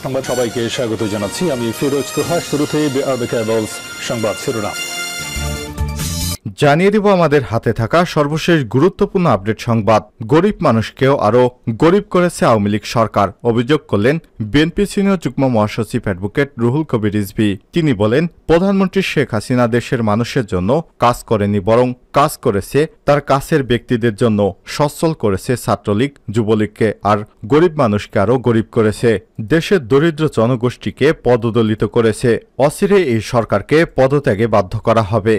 সংবাদ সবাইকে স্বাগত জানাচ্ছি। আমি ফিরোজ তোহা। শুরুতে সংবাদ শিরোনাম জানিয়ে দিব আমাদের হাতে থাকা সর্বশেষ গুরুত্বপূর্ণ আপডেট সংবাদ। গরিব মানুষকেও আরও গরিব করেছে আওয়ামী লীগ সরকার, অভিযোগ করলেন বিএনপি সিনিয়র যুগ্ম মহাসচিব অ্যাডভোকেট রুহুল কবির রিজভী। তিনি বলেন, প্রধানমন্ত্রী শেখ হাসিনা দেশের মানুষের জন্য কাজ করেনি, বরং কাজ করেছে তার কাছের ব্যক্তিদের জন্য। সচ্ছল করেছে ছাত্রলীগ, যুবলীগকে, আর গরিব মানুষকে আরও গরিব করেছে। দেশের দরিদ্র জনগোষ্ঠীকে পদদলিত করেছে। অচিরে এই সরকারকে পদত্যাগে বাধ্য করা হবে।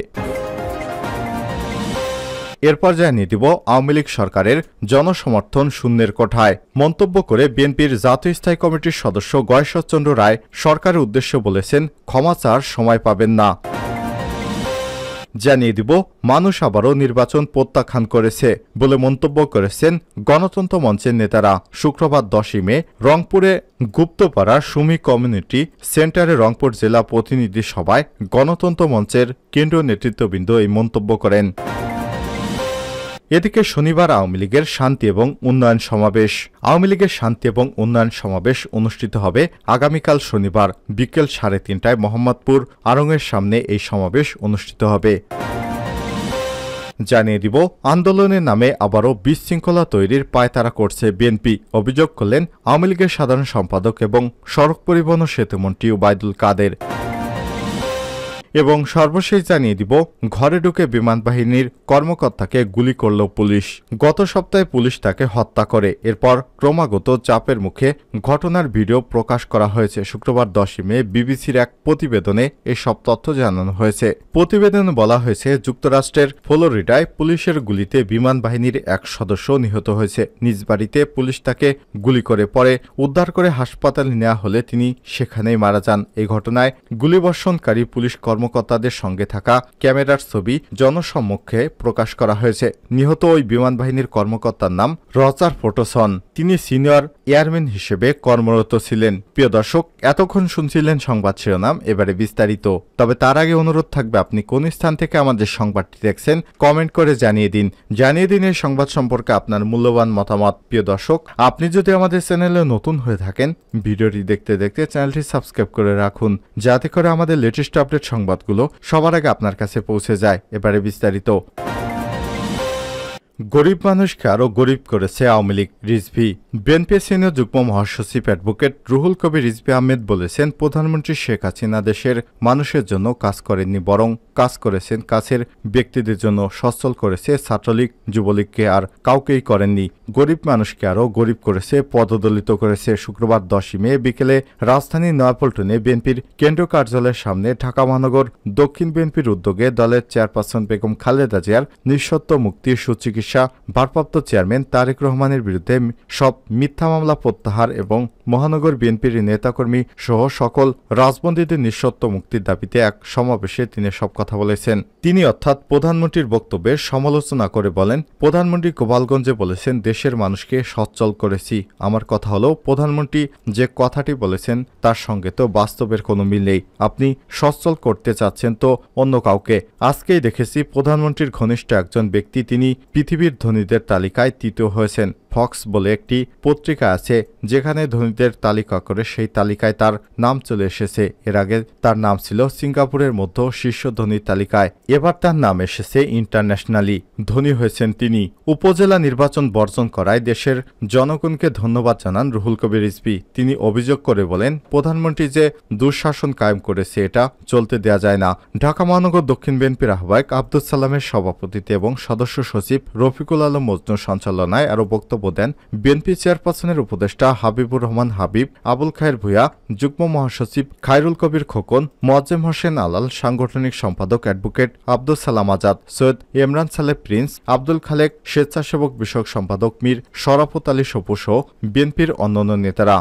এরপর জানিয়ে দিব আওয়ামী লীগ সরকারের জনসমর্থন শূন্যের কোঠায়। মন্তব্য করে বিএনপির জাতীয় স্থায়ী কমিটির সদস্য গয়েশ্বরচন্দ্র রায় সরকারের উদ্দেশ্যে বলেছেন, ক্ষমা চাওয়ার সময় পাবেন না। জানিয়ে দিব মানুষ আবারও নির্বাচন প্রত্যাখ্যান করেছে বলে মন্তব্য করেছেন গণতন্ত্র মঞ্চের নেতারা। শুক্রবার 10 মে রংপুরে গুপ্তপাড়া সুমি কমিউনিটি সেন্টারে রংপুর জেলা প্রতিনিধি সভায় গণতন্ত্র মঞ্চের কেন্দ্রীয় নেতৃত্ববৃন্দ এই মন্তব্য করেন। এদিকে শনিবার আওয়ামী লীগের শান্তি এবং উন্নয়ন সমাবেশ। আওয়ামী লীগের শান্তি এবং উন্নয়ন সমাবেশ অনুষ্ঠিত হবে আগামীকাল শনিবার বিকেল 3:30টায় মোহাম্মদপুর আড়ংয়ের সামনে এই সমাবেশ অনুষ্ঠিত হবে। জানিয়ে দিব আন্দোলনের নামে আবারও বিশৃঙ্খলা তৈরির পায়তারা করছে বিএনপি, অভিযোগ করলেন আওয়ামী লীগের সাধারণ সম্পাদক এবং সড়ক পরিবহন ও সেতুমন্ত্রী ওবায়দুল কাদের। এবং সর্বশেষ জানিয়ে দিব ঘরে ঢুকে বিমান বাহিনীর কর্মকর্তাকে গুলি করল পুলিশ। গত সপ্তাহে পুলিশ তাকে হত্যা করে। এরপর ক্রমাগত চাপের মুখে ঘটনার ভিডিও প্রকাশ করা হয়েছে। শুক্রবার 10 মে বিবিসির এক প্রতিবেদনে এসব তথ্য জানানো হয়েছে। প্রতিবেদনে বলা হয়েছে, যুক্তরাষ্ট্রের ফ্লোরিডায় পুলিশের গুলিতে বিমান বাহিনীর এক সদস্য নিহত হয়েছে। নিজ বাড়িতে পুলিশ তাকে গুলি করে, পরে উদ্ধার করে হাসপাতালে নেওয়া হলে তিনি সেখানেই মারা যান। এই ঘটনায় গুলিবর্ষণকারী পুলিশ কর্মকর্তাদের সঙ্গে থাকা ক্যামেরার ছবি জনসম্মুখে প্রকাশ করা হয়েছে। নিহত ওই বিমান বাহিনীর কর্মকর্তার নাম রজার ফোটোসন। তিনি সিনিয়র এয়ারম্যান হিসেবে কর্মরত ছিলেন। প্রিয় দর্শক, এতক্ষণ শুনছিলেন সংবাদ শিরোনাম, এবারে বিস্তারিত। তবে তার আগে অনুরোধ থাকবে, আপনি কোন স্থান থেকে আমাদের সংবাদটি দেখছেন কমেন্ট করে জানিয়ে দিন। এই সংবাদ সম্পর্কে আপনার মূল্যবান মতামত। প্রিয় দর্শক, আপনি যদি আমাদের চ্যানেলে নতুন হয়ে থাকেন, ভিডিওটি দেখতে দেখতে চ্যানেলটি সাবস্ক্রাইব করে রাখুন, যাতে করে আমাদের লেটেস্ট আপডেট সংবাদগুলো সবার আগে আপনার কাছে পৌঁছে যায়। এবারে বিস্তারিত। গরিব মানুষকে আরও গরিব করেছে আওয়ামী লীগ, রিজভী। বিএনপি সিনিয়র যুগ্ম মহাসচিব অ্যাডভোকেট রুহুল কবির রিজভী আহমেদ বলেছেন, প্রধানমন্ত্রী শেখ হাসিনা দেশের মানুষের জন্য কাজ করেননি, বরং কাজ করেছেন কাছের ব্যক্তিদের জন্য। সচ্ছল করেছে ছাত্রলীগ, যুবলীগকে, আর কাউকেই করেননি। গরিব মানুষকে আরও গরিব করেছে, পদদলিত করেছে। শুক্রবার 10 মে বিকেলে রাজধানীর নয়াপল্টনে বিএনপির কেন্দ্রীয় কার্যালয়ের সামনে ঢাকা মহানগর দক্ষিণ বিএনপির উদ্যোগে দলের চেয়ারপারসন বেগম খালেদা জিয়ার নিঃশর্ত মুক্তির সুচিকিৎসা ভারপ্রাপ্ত চেয়ারম্যান তারেক রহমানের বিরুদ্ধে সব মিথ্যা মামলা প্রত্যাহার এবং মহানগর বিএনপির নেতাকর্মী সহ সকল রাজবন্দীদের নিঃশর্ত মুক্তির দাবিতে এক সমাবেশে তিনি সব কথা বলেছেন। তিনি অর্থাৎ প্রধানমন্ত্রীর বক্তব্যের সমালোচনা করে বলেন, প্রধানমন্ত্রী গোপালগঞ্জে বলেছেন, দেশের মানুষকে সচ্ছল করেছি। আমার কথা হলো, প্রধানমন্ত্রী যে কথাটি বলেছেন তার সঙ্গে তো বাস্তবের কোনো মিল নেই। আপনি সচ্ছল করতে চাচ্ছেন তো অন্য কাউকে। আজকেই দেখেছি প্রধানমন্ত্রীর ঘনিষ্ঠ একজন ব্যক্তি, তিনি পৃথিবীর ধনীদের তালিকায় তৃতীয় হয়েছেন। ফক্স বলে একটি পত্রিকা আছে, যেখানে ধনীদের তালিকা করে সেই তালিকায় তার নাম চলে এসেছে। এর আগে তার নাম ছিল সিঙ্গাপুরের মধ্যে শীর্ষ ধনীর তালিকায়। এবার তার নাম এসেছে ইন্টারন্যাশনালি। ধনী হয়েছেন তিনি। উপজেলা নির্বাচন বর্জন করায় দেশের জনগণকে ধন্যবাদ জানান রুহুল কবির রিজভী। তিনি অভিযোগ করে বলেন, প্রধানমন্ত্রী যে দুঃশাসন কায়েম করেছে এটা চলতে দেয়া যায় না। ঢাকা মহানগর দক্ষিণ বিএনপির আহ্বায়ক আব্দুল সালামের সভাপতিত্বে এবং সদস্য সচিব রফিকুল আলম মজনুর সঞ্চালনায় আরও বক্তব্য দেন বিএনপি চেয়ারপারসনের উপদেষ্টা হাবিবুর রহমান হাবিব, আবুল খায়ের ভূঁইয়া, যুগ্ম মহাসচিব খায়রুল কবির খোকন, মোয়াজ্জেম হোসেন আলাল, সাংগঠনিক সম্পাদক অ্যাডভোকেট আব্দুল সালাম আজাদ, সৈয়দ ইমরান সালেহ প্রিন্স, আব্দুল খালেক স্বেচ্ছাসেবক বিষয়ক সম্পাদক মীর শরাফত আলী সপু সহ বিএনপির অন্যান্য নেতারা।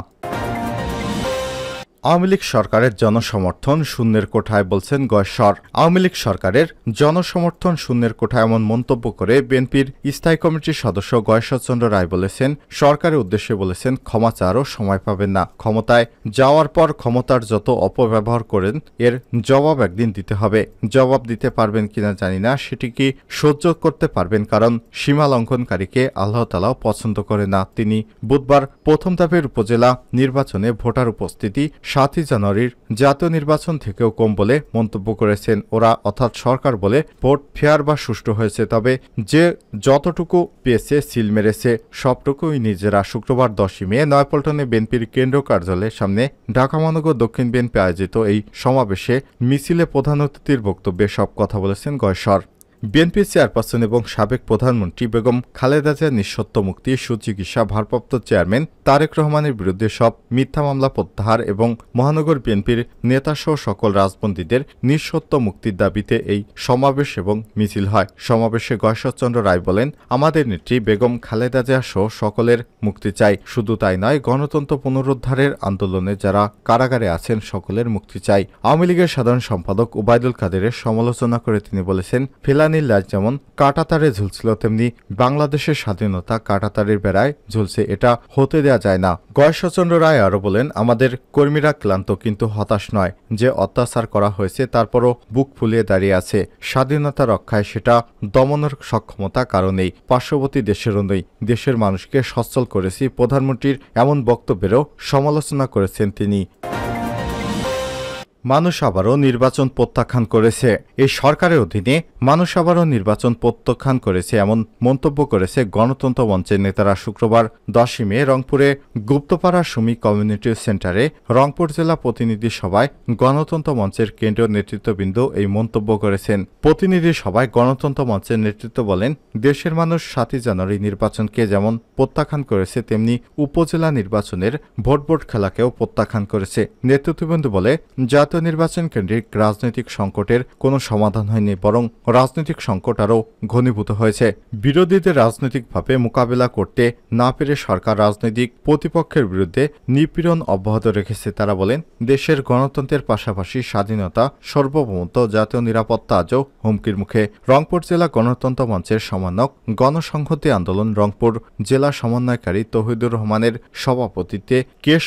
আওয়ামী লীগ সরকারের জনসমর্থন শূন্যের কোঠায় বলছেন গয়েশ্বর। আওয়ামী লীগ সরকারের জনসমর্থন শূন্যের কোঠায় এমন মন্তব্য করে বিএনপির স্থায়ী কমিটির সদস্য গয়েশ্বরচন্দ্র রায় বলেছেন, সরকারের উদ্দেশ্যে বলেছেন ক্ষমা চাওয়ারও সময় পাবেন না। ক্ষমতায় যাওয়ার পর ক্ষমতার যত অপব্যবহার করেন এর জবাব একদিন দিতে হবে। জবাব দিতে পারবেন কিনা জানি না, সেটি কি সহ্য করতে পারবেন, কারণ সীমা লঙ্ঘনকারীকে আল্লাহ তাআলাও পছন্দ করে না। তিনি বুধবার প্রথম ধাপের উপজেলা নির্বাচনে ভোটার উপস্থিতি 7 জানুয়ারির জাতীয় নির্বাচন থেকেও কম বলে মন্তব্য করেছেন। ওরা অর্থাৎ সরকার বলে ভোট ফেয়ার বা সুষ্ঠু হয়েছে, তবে যে যতটুকু পেয়েছে সিল মেরেছে সবটুকুই নিজেরা। শুক্রবার 10 মে নয়াপল্টনে বিএনপির কেন্দ্র কার্যালয়ের সামনে ঢাকা মহানগর দক্ষিণ বিএনপি আয়োজিত এই সমাবেশে মিছিলে প্রধান অতিথির বক্তব্যে সব কথা বলেছেন গয়েশ্বর। বিএনপি চেয়ারপারসন এবং সাবেক প্রধানমন্ত্রী বেগম খালেদা জিয়ার নিঃশর্ত মুক্তি, সুচিকিৎসা, ভারপ্রাপ্ত চেয়ারম্যান তারেক রহমানের বিরুদ্ধে সব মিথ্যা মামলা প্রত্যাহার এবং মহানগর বিএনপির নেতাসহ সকল রাজবন্দীদের নিঃশর্ত মুক্তির দাবিতে এই সমাবেশ এবং মিছিল হয়। সমাবেশে গয়েশ্বরচন্দ্র রায় বলেন, আমাদের নেত্রী বেগম খালেদা জিয়া সহ সকলের মুক্তি চাই। শুধু তাই নয়, গণতন্ত্র পুনরুদ্ধারের আন্দোলনে যারা কারাগারে আছেন সকলের মুক্তি চাই। আওয়ামী লীগের সাধারণ সম্পাদক ওবায়দুল কাদেরের সমালোচনা করে তিনি বলেছেন, ফেলানির লাশ যেমন কাঁটাতারে ঝুলছিল, তেমনি বাংলাদেশের স্বাধীনতা কাঁটাতারের বেড়ায় ঝুলছে, এটা হতে দেয়া যায় না। গয়েশ্বরচন্দ্র রায় আরও বলেন, আমাদের কর্মীরা ক্লান্ত কিন্তু হতাশ নয়। যে অত্যাচার করা হয়েছে তারপরও বুক ফুলিয়ে দাঁড়িয়ে আছে। স্বাধীনতা রক্ষায় সেটা দমনের সক্ষমতা কারণেই, পার্শ্ববর্তী দেশেরও নেই। দেশের মানুষকে সচ্ছল করেছি। প্রধানমন্ত্রীর এমন বক্তব্যেরও সমালোচনা করেছেন তিনি। মানুষ আবারও নির্বাচন প্রত্যাখ্যান করেছে। এই সরকারের অধীনে মানুষ আবারও নির্বাচন প্রত্যাখ্যান করেছে এমন মন্তব্য করেছে গণতন্ত্র মঞ্চের নেতারা। শুক্রবার 10 মে রংপুরে গুপ্তপাড়া সুমি কমিউনিটি সেন্টারে রংপুর জেলা প্রতিনিধি সভায় গণতন্ত্র মঞ্চের কেন্দ্রীয় নেতৃত্ববৃন্দ এই মন্তব্য করেছেন। প্রতিনিধি সভায় গণতন্ত্র মঞ্চের নেতৃত্ব বলেন, দেশের মানুষ 7 জানুয়ারি নির্বাচনকে যেমন প্রত্যাখ্যান করেছে, তেমনি উপজেলা নির্বাচনের ভোট খেলাকেও প্রত্যাখ্যান করেছে। নেতৃত্ববৃন্দ বলে, জাতীয় নির্বাচন কেন্দ্রিক রাজনৈতিক সংকটের কোনো সমাধান হয়নি, বরং রাজনৈতিক সংকট আরও ঘনীভূত হয়েছে। বিরোধীদের রাজনৈতিকভাবে মোকাবেলা করতে না পেরে সরকার রাজনৈতিক প্রতিপক্ষের বিরুদ্ধে নিপীড়ন অব্যাহত রেখেছে। তারা বলেন, দেশের গণতন্ত্রের পাশাপাশি স্বাধীনতা, সার্বভৌমত্ব, জাতীয় নিরাপত্তা আজও হুমকির মুখে। রংপুর জেলা গণতন্ত্র মঞ্চের সমন্বয়ক গণসংহতি আন্দোলন রংপুর জেলা সমন্বয়কারী তৌহিদুর রহমানের সভাপতিত্বে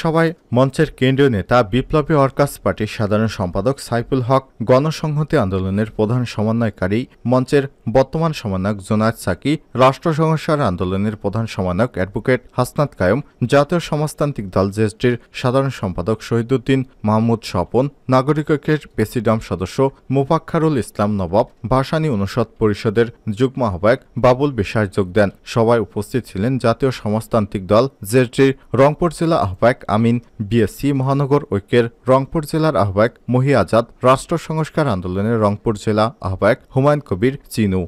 সভায় মঞ্চের কেন্দ্রীয় নেতা বিপ্লবী ওয়ার্কার্স পার্টির সাধারণ সম্পাদক সাইফুল হক, গণসংহতি আন্দোলনের প্রধান সমন্বয়কারী মঞ্চের বর্তমান সমন্বয়ক জোনায়েদ সাকি, রাষ্ট্র সংস্কার আন্দোলনের প্রধান সমন্বয়ক অ্যাডভোকেট হাসনাত কায়ুম, জাতীয় সমাজতান্ত্রিক দল জেএসটির সাধারণ সম্পাদক শহীদুদ্দিন মাহমুদ স্বপন, নাগরিক ঐক্যের প্রেসিডিয়াম সদস্য মোফাক্খারুল ইসলাম নবাব, ভাসানী অনুষদ পরিষদের যুগ্ম আহ্বায়ক বাবুল বিশ্বাস যোগ দেন। সভায় উপস্থিত ছিলেন জাতীয় সমাজতান্ত্রিক দল জেএসটির রংপুর জেলা আহ্বায়ক আমিন বিএসসি, মহানগর ঐক্যের রংপুর জেলার আহ্বায়ক মহি আজাদ, রাষ্ট্র সংস্কার আন্দোলনের রংপুর জেলা আহ্বায়ক হুমায়ুন কবির চিনু।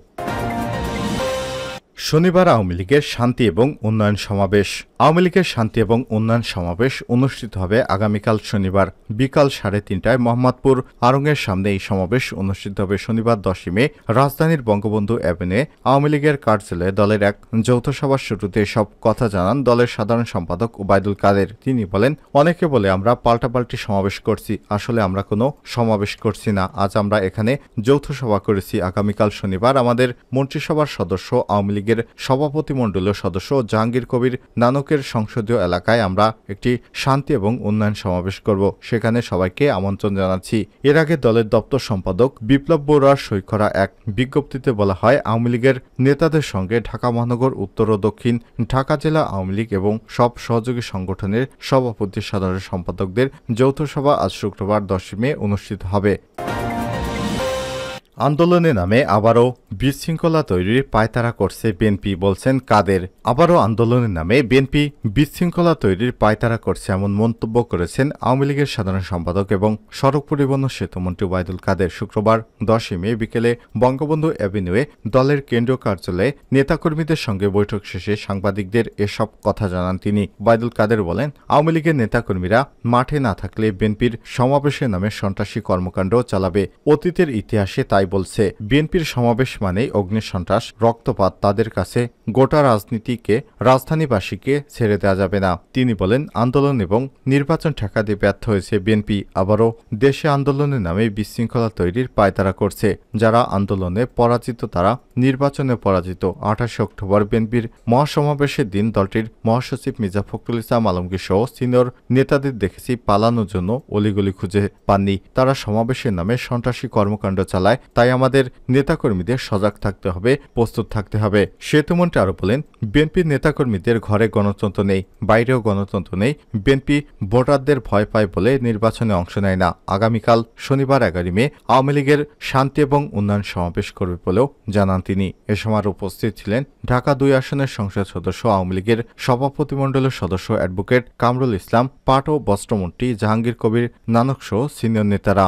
শনিবার আওয়ামী লীগের শান্তি এবং উন্নয়ন সমাবেশ। আওয়ামী লীগের শান্তি এবং উন্নয়ন সমাবেশ অনুষ্ঠিত হবে আগামীকাল শনিবার বিকাল 3:30টায় মোহাম্মদপুর আড়ংয়ের সামনে। এই সমাবেশ অনুষ্ঠিত হবে শনিবার 10 মে রাজধানীর বঙ্গবন্ধু অ্যাভিনিউয়ে আওয়ামী লীগের কার্যালয়ে। দলের এক যৌথ সভার শুরুতে সব কথা জানান দলের সাধারণ সম্পাদক ওবায়দুল কাদের। তিনি বলেন, অনেকে বলে আমরা পাল্টাপাল্টি সমাবেশ করছি, আসলে আমরা কোনো সমাবেশ করছি না। আজ আমরা এখানে যৌথ সভা করেছি। আগামীকাল শনিবার আমাদের মন্ত্রিসভার সদস্য, আওয়ামী লীগের সভাপতিমণ্ডলীয় সদস্য জাহাঙ্গীর কবির নানকের সংসদীয় এলাকায় আমরা একটি শান্তি এবং উন্নয়ন সমাবেশ করব। সেখানে সবাইকে আমন্ত্রণ জানাচ্ছি। এর আগে দলের দপ্তর সম্পাদক বিপ্লব বড়ুয়ার সই করা এক বিজ্ঞপ্তিতে বলা হয়, আওয়ামী লীগের নেতাদের সঙ্গে ঢাকা মহানগর, উত্তর ও দক্ষিণ ঢাকা জেলা আওয়ামী লীগ এবং সব সহযোগী সংগঠনের সভাপতি, সাধারণ সম্পাদকদের যৌথ সভা আজ শুক্রবার 10 মে অনুষ্ঠিত হবে। আন্দোলনের নামে আবারও বিশৃঙ্খলা তৈরির পায়তারা করছে বিএনপি, বলছেন কাদের। আবারও আন্দোলনের নামে বিএনপি বিশৃঙ্খলা তৈরির পায়তারা করছে এমন মন্তব্য করেছেন আওয়ামী লীগের সাধারণ সম্পাদক এবং সড়ক পরিবহন ও সেতুমন্ত্রী ওবায়দুল কাদের। শুক্রবার 10 মে বিকেলে বঙ্গবন্ধু অ্যাভিনিউয়ে দলের কেন্দ্রীয় কার্যালয়ে নেতাকর্মীদের সঙ্গে বৈঠক শেষে সাংবাদিকদের এসব কথা জানান তিনি। ওবায়দুল কাদের বলেন, আওয়ামী লীগের নেতাকর্মীরা মাঠে না থাকলে বিএনপির সমাবেশের নামে সন্ত্রাসী কর্মকাণ্ড চালাবে। অতীতের ইতিহাসে তাই বলছে বিএনপির সমাবেশ মানেই অগ্নিসন্ত্রাস, রক্তপাত। তাদের কাছে গোটা রাজনীতিকে, রাজধানীবাসীকে ছেড়ে দেওয়া যাবে না। তিনি বলেন, আন্দোলন এবং নির্বাচন ঠেকাতে ব্যর্থ হয়েছে বিএনপি। আবারও দেশে আন্দোলনের নামে বিশৃঙ্খলা তৈরির পায়তারা করছে। যারা আন্দোলনে পরাজিত তারা নির্বাচনে পরাজিত। 28 অক্টোবর বিএনপির মহাসমাবেশের দিন দলটির মহাসচিব মির্জা ফখরুল ইসলাম আলমগীর সহ সিনিয়র নেতাদের দেখেছি পালানোর জন্য অলিগলি খুঁজে পাননি। তারা সমাবেশের নামে সন্ত্রাসী কর্মকাণ্ড চালায়। তাই আমাদের নেতাকর্মীদের সজাগ থাকতে হবে, প্রস্তুত থাকতে হবে। সেতুমন্ত্রী আরও বলেন, বিএনপির নেতাকর্মীদের ঘরে গণতন্ত্র নেই, বাইরেও গণতন্ত্র নেই। বিএনপি ভোটারদের ভয় পায় বলে নির্বাচনে অংশ নেয় না। আগামীকাল শনিবার 11 মে আওয়ামী লীগের শান্তি এবং উন্নয়ন সমাবেশ করবে বলেও জানান তিনি। এ সময় উপস্থিত ছিলেন ঢাকা 2 আসনের সংসদ সদস্য, আওয়ামী লীগের সভাপতিমণ্ডলের সদস্য অ্যাডভোকেট কামরুল ইসলাম, পাট ও বস্ত্রমন্ত্রী জাহাঙ্গীর কবির নানক সহ সিনিয়র নেতারা।